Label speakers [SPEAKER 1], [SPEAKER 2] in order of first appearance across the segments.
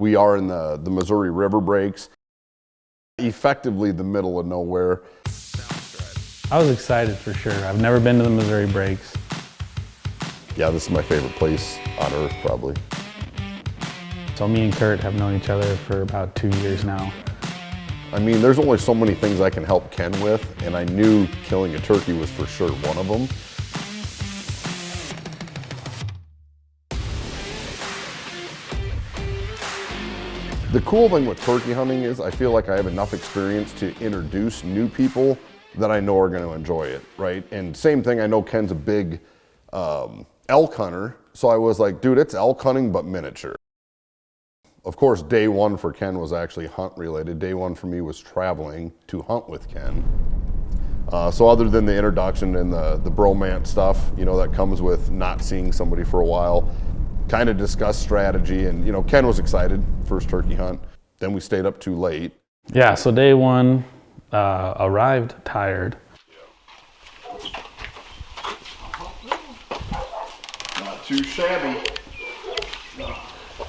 [SPEAKER 1] We are in the Missouri River breaks, effectively the middle of nowhere.
[SPEAKER 2] I was excited for sure. I've never been to the Missouri breaks.
[SPEAKER 1] Yeah, this is my favorite place on earth, probably.
[SPEAKER 2] So me and Curt have known each other for about 2 years now.
[SPEAKER 1] I mean, there's only so many things I can help Ken with, and I knew killing a turkey was for sure one of them. The cool thing with turkey hunting is I feel like I have enough experience to introduce new people that I know are going to enjoy it, right? And same thing, I know Ken's a big elk hunter, so I was like, dude, it's elk hunting but miniature. Of course, day one for Ken was actually hunt related. Day one for me was traveling to hunt with Ken. So other than the introduction and the bromance stuff, you know, that comes with not seeing somebody for a while, kind of discussed strategy, and you know, Ken was excited, first turkey hunt. Then we stayed up too late.
[SPEAKER 2] Yeah, so day one, arrived tired.
[SPEAKER 1] Not too shabby.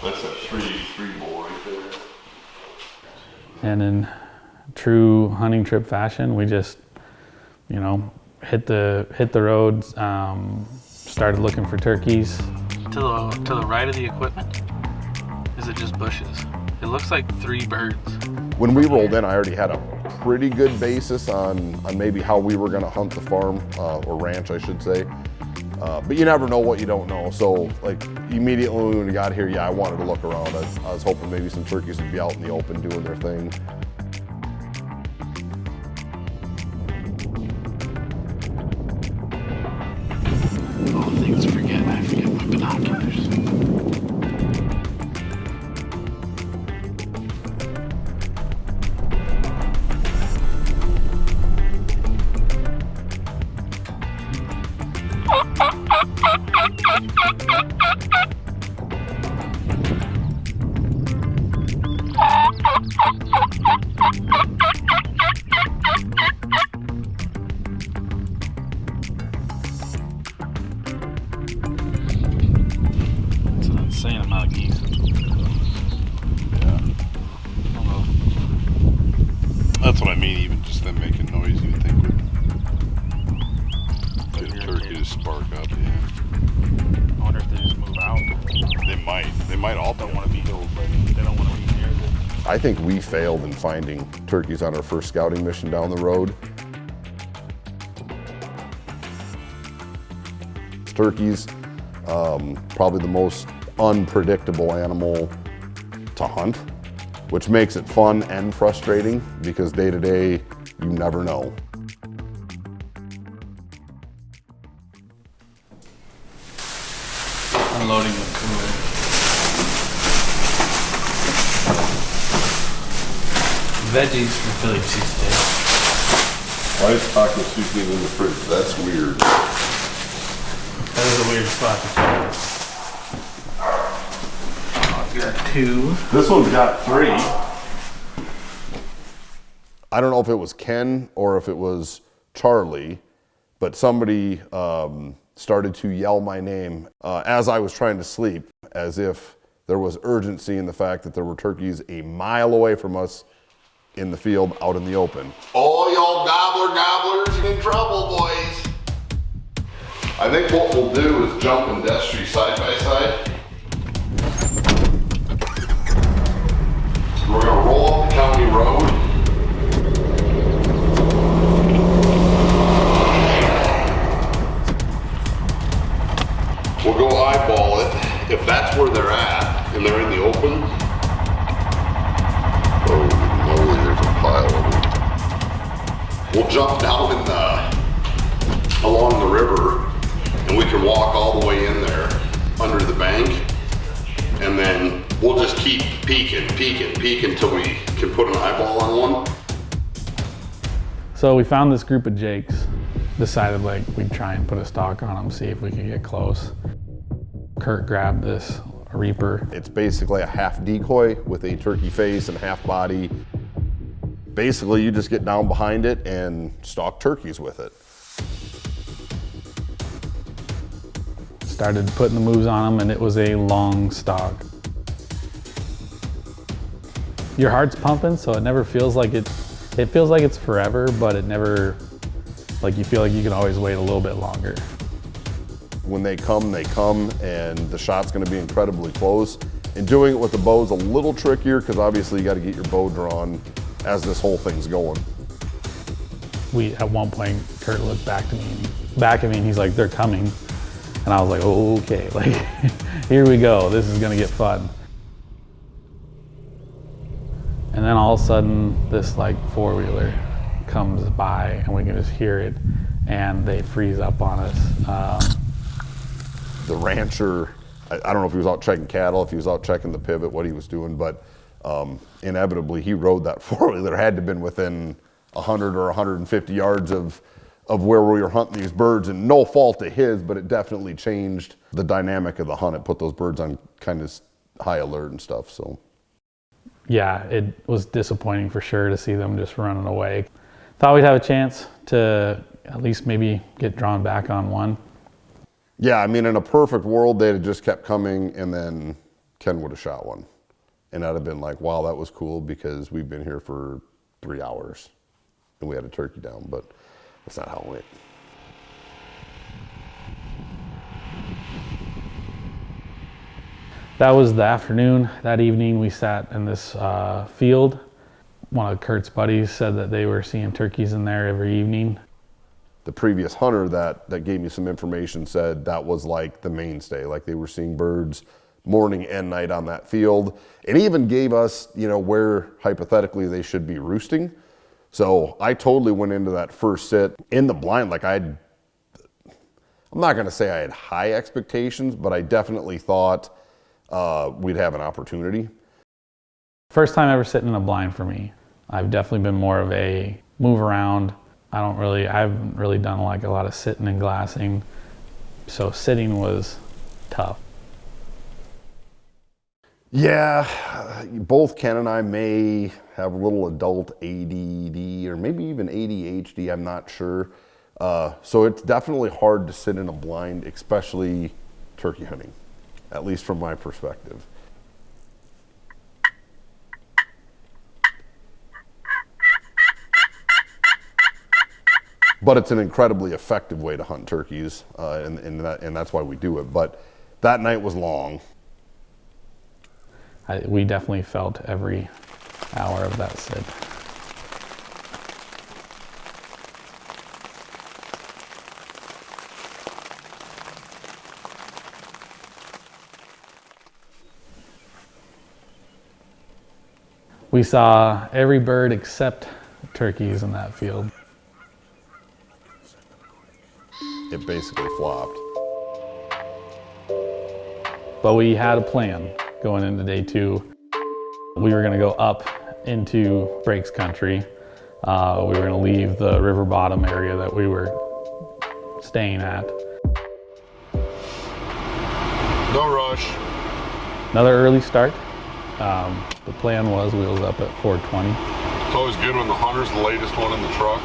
[SPEAKER 1] That's a three bore right there.
[SPEAKER 2] And in true hunting trip fashion, we just, you know, hit the roads, started looking for turkeys.
[SPEAKER 3] To the right of the equipment, is it just bushes? It looks like 3 birds.
[SPEAKER 1] When we rolled in, I already had a pretty good basis on maybe how we were gonna hunt the farm, or ranch, I should say. But you never know what you don't know. So like immediately when we got here, yeah, I wanted to look around. I was hoping maybe some turkeys would be out in the open doing their thing.
[SPEAKER 3] Oh, things I forget my binoculars. It's an insane amount of geese.
[SPEAKER 1] Yeah.
[SPEAKER 4] That's what I mean, even just them making noise, you think would get a turkey to spark up, yeah.
[SPEAKER 3] I wonder if they just move out.
[SPEAKER 4] They might all
[SPEAKER 3] Don't want to be killed, but they don't want to be near it.
[SPEAKER 1] I think we failed in finding turkeys on our first scouting mission down the road. Turkeys, probably the most unpredictable animal to hunt, which makes it fun and frustrating because day to day, you never know.
[SPEAKER 3] Unloading the cooler. Veggies for Philly cheesesteak.
[SPEAKER 1] Why is taco seasoning in the fridge? That's weird.
[SPEAKER 3] That is a weird spot to put it. Got 2.
[SPEAKER 1] This one's got 3. I don't know if it was Ken or if it was Charlie, but somebody started to yell my name as I was trying to sleep, as if there was urgency in the fact that there were turkeys a mile away from us in the field out in the open. Oh, y'all gobblers in trouble, boys. I think what we'll do is jump in Death Street side by side. We're gonna roll up the county road. We'll go eyeball it. If that's where they're at and they're in the open, oh moly, there's a pile of them. We'll jump down along the river, and we can walk all the way in there under the bank, and then we'll just keep peeking until we can put an eyeball on one.
[SPEAKER 2] So we found this group of jakes, decided like we'd try and put a stalk on them, see if we could get close. Curt grabbed this Reaper.
[SPEAKER 1] It's basically a half decoy with a turkey face and half body. Basically, you just get down behind it and stalk turkeys with it.
[SPEAKER 2] Started putting the moves on them, and it was a long stalk. your heart's pumping, so it never feels like it feels like it's forever, but it never, like you feel like you can always wait a little bit longer.
[SPEAKER 1] When they come, and the shot's gonna be incredibly close. And doing it with the bow is a little trickier because obviously you gotta get your bow drawn as this whole thing's going.
[SPEAKER 2] At one point, Curt looked back at me and he's like, they're coming. And I was like, oh, okay, like, here we go, this is gonna get fun. And then all of a sudden, this like four-wheeler comes by and we can just hear it, and they freeze up on us.
[SPEAKER 1] The rancher, I don't know if he was out checking cattle, if he was out checking the pivot, what he was doing, but inevitably he rode that four-wheeler. Had to have been within 100 or 150 yards of where we were hunting these birds, and no fault of his, but it definitely changed the dynamic of the hunt. It put those birds on kind of high alert and stuff, so.
[SPEAKER 2] Yeah, it was disappointing for sure to see them just running away. Thought we'd have a chance to at least maybe get drawn back on one.
[SPEAKER 1] Yeah, I mean, in a perfect world, they'd have just kept coming, and then Ken would have shot one. And I'd have been like, wow, that was cool because we've been here for 3 hours and we had a turkey down, but that's not how it went.
[SPEAKER 2] That was the afternoon. That evening we sat in this field. One of Curt's buddies said that they were seeing turkeys in there every evening.
[SPEAKER 1] The previous hunter that gave me some information said that was like the mainstay, like they were seeing birds morning and night on that field, and even gave us, you know, where hypothetically they should be roosting. So I totally went into that first sit in the blind like I'm not gonna say I had high expectations, but I definitely thought we'd have an opportunity.
[SPEAKER 2] First time ever sitting in a blind for me. I've definitely been more of a move around. I haven't really done like a lot of sitting and glassing. So sitting was tough.
[SPEAKER 1] Yeah, both Ken and I may have a little adult ADD or maybe even ADHD, I'm not sure. So it's definitely hard to sit in a blind, especially turkey hunting, at least from my perspective. But it's an incredibly effective way to hunt turkeys, and that's why we do it. But that night was long.
[SPEAKER 2] We definitely felt every hour of that sit. We saw every bird except turkeys in that field.
[SPEAKER 1] It basically flopped.
[SPEAKER 2] But we had a plan going into day 2. We were gonna go up into Breaks country. We were gonna leave the river bottom area that we were staying at.
[SPEAKER 4] No rush.
[SPEAKER 2] Another early start. The plan was wheels up at 4:20.
[SPEAKER 4] It's always good when the hunter's the latest one in the truck,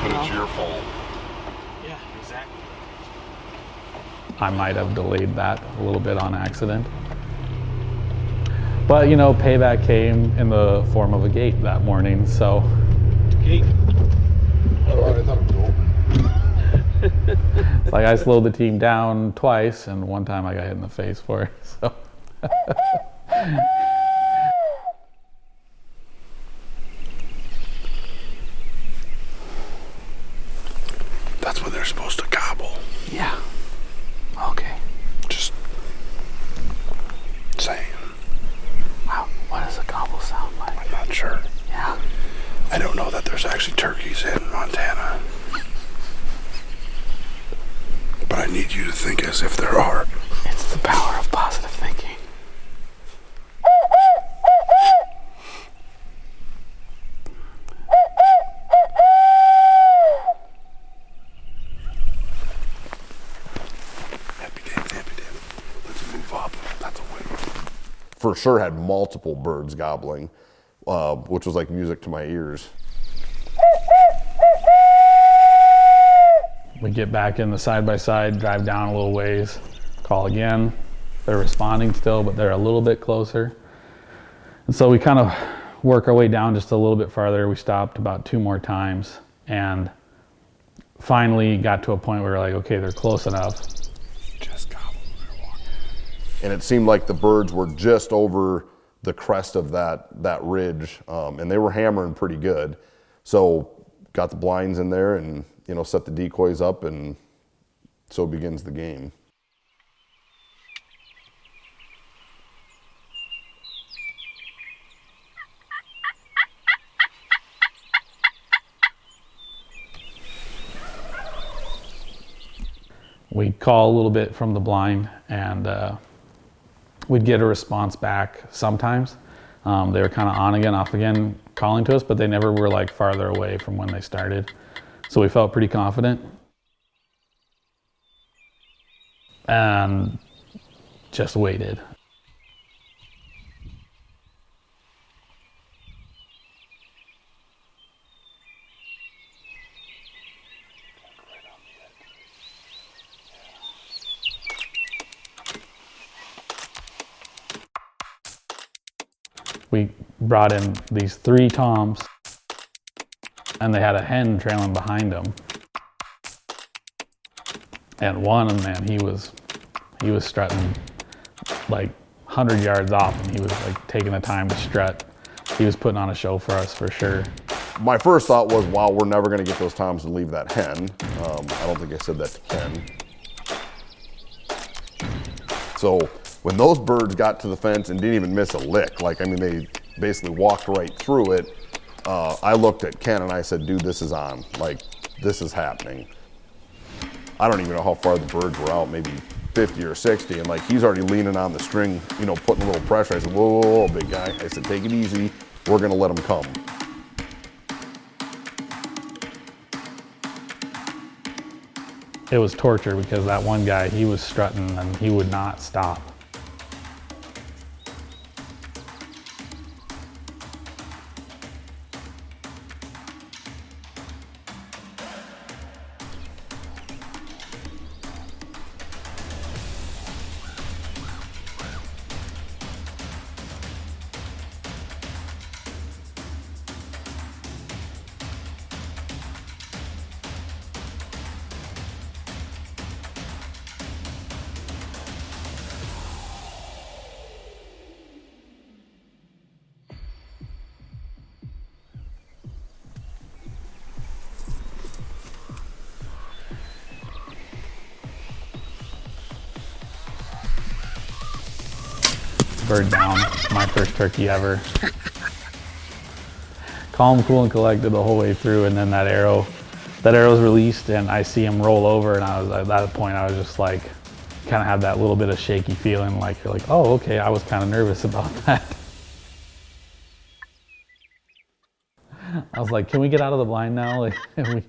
[SPEAKER 4] but it's your fault.
[SPEAKER 3] Yeah, exactly.
[SPEAKER 2] I might have delayed that a little bit on accident. But you know, payback came in the form of a gate that morning, so.
[SPEAKER 3] Gate.
[SPEAKER 4] Oh, I thought it was open.
[SPEAKER 2] It's like I slowed the team down twice, and one time I got hit in the face for it, so.
[SPEAKER 4] That's when they're supposed to gobble.
[SPEAKER 3] Yeah. Okay.
[SPEAKER 4] Just saying.
[SPEAKER 3] Wow. What does a gobble sound like?
[SPEAKER 4] I'm not sure.
[SPEAKER 3] Yeah.
[SPEAKER 4] I don't know that there's actually turkeys in Montana. But I need you to think as if there are.
[SPEAKER 3] It's the power of positive thinking.
[SPEAKER 4] Happy day. Let's move up. That's a win.
[SPEAKER 1] For sure had multiple birds gobbling, which was like music to my ears.
[SPEAKER 2] We get back in the side-by-side, drive down a little ways, call again. They're responding still, but they're a little bit closer. And so we kind of work our way down just a little bit farther. We stopped about 2 more times and finally got to a point where we're like, okay, they're close enough.
[SPEAKER 1] Just gobbled when they're walking. And it seemed like the birds were just over the crest of that ridge, and they were hammering pretty good. So got the blinds in there and, you know, set the decoys up, and so begins the game.
[SPEAKER 2] We'd call a little bit from the blind, and we'd get a response back sometimes. They were kind of on again, off again, calling to us, but they never were like farther away from when they started. So we felt pretty confident. And just waited. We brought in these 3 toms, and they had a hen trailing behind them. And one, man, he was strutting like 100 yards off, and he was like taking the time to strut. He was putting on a show for us for sure.
[SPEAKER 1] My first thought was, wow, we're never gonna get those toms to leave that hen. I don't think I said that to Ken. So when those birds got to the fence and didn't even miss a lick, like, I mean, they basically walked right through it, I looked at Ken and I said, dude, this is on. Like, this is happening. I don't even know how far the birds were out, maybe 50 or 60, and like, he's already leaning on the string, you know, putting a little pressure. I said, whoa, whoa, whoa, big guy. I said, take it easy. We're gonna let them come.
[SPEAKER 2] It was torture because that one guy, he was strutting and he would not stop. Bird down, my first turkey ever. Calm, cool, and collected the whole way through, and then that arrow's released, and I see him roll over, and I was at that point, I was just like, kind of had that little bit of shaky feeling, like you're like, oh, okay, I was kind of nervous about that. I was like, can we get out of the blind now? Like, and we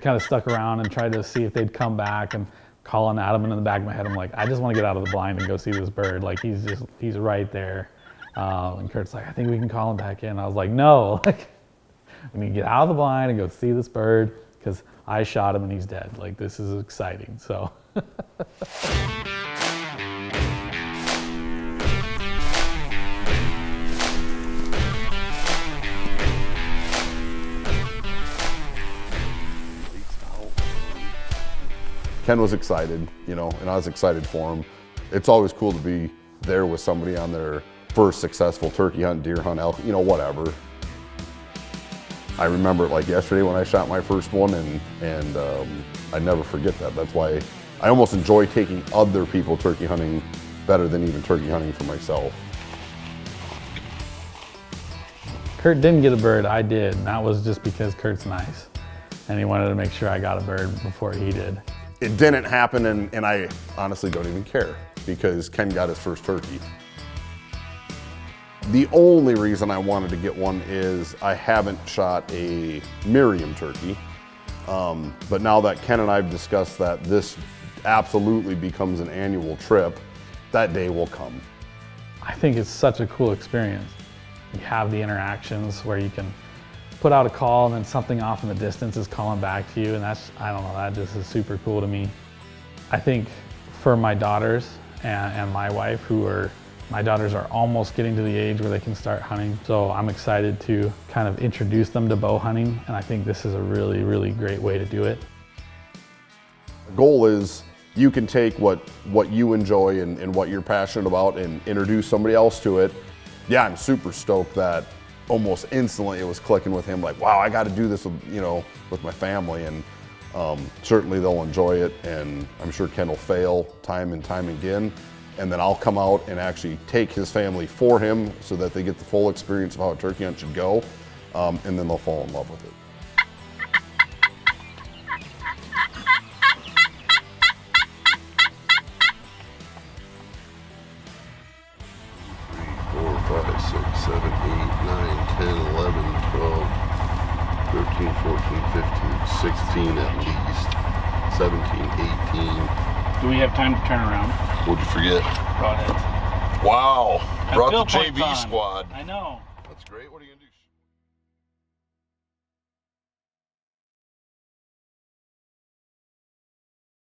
[SPEAKER 2] kind of stuck around and tried to see if they'd come back, and calling at him, and in the back of my head, I'm like, I just want to get out of the blind and go see this bird. Like, he's right there. And Kurt's like, I think we can call him back in. I was like, no, like, we need to get out of the blind and go see this bird because I shot him and he's dead. Like, this is exciting, so.
[SPEAKER 1] Ken was excited, you know, and I was excited for him. It's always cool to be there with somebody on their first successful turkey hunt, deer hunt, elk, you know, whatever. I remember it like yesterday when I shot my first one, and I never forget that. That's why I almost enjoy taking other people turkey hunting better than even turkey hunting for myself.
[SPEAKER 2] Kurt didn't get a bird, I did, and that was just because Kurt's nice. And he wanted to make sure I got a bird before he did.
[SPEAKER 1] It didn't happen, and I honestly don't even care because Ken got his first turkey. The only reason I wanted to get one is I haven't shot a Merriam turkey, but now that Ken and I have discussed that this absolutely becomes an annual trip, that day will come.
[SPEAKER 2] I think it's such a cool experience. You have the interactions where you can put out a call and then something off in the distance is calling back to you, and that's, I don't know, that just is super cool to me. I think for my daughters and my wife, who are My daughters are almost getting to the age where they can start hunting, so I'm excited to kind of introduce them to bow hunting, and I think this is a really, really great way to do it.
[SPEAKER 1] The goal is you can take what you enjoy and what you're passionate about and introduce somebody else to it. Yeah, I'm super stoked that almost instantly it was clicking with him, like, wow, I got to do this with, with my family, and certainly they'll enjoy it, and I'm sure Ken will fail time and time again. And then I'll come out and actually take his family for him so that they get the full experience of how a turkey hunt should go, and then they'll fall in love with it.
[SPEAKER 4] 7, 8, 9, 10, 11, 12, 13, 14, 15, 16 at least, 17, 18.
[SPEAKER 3] Do we have time to turn around?
[SPEAKER 4] What'd you forget?
[SPEAKER 3] Brought it.
[SPEAKER 4] Wow, brought the
[SPEAKER 3] Fill points
[SPEAKER 4] JV
[SPEAKER 3] on.
[SPEAKER 4] squad.
[SPEAKER 3] I know.
[SPEAKER 4] That's great. What are you gonna do?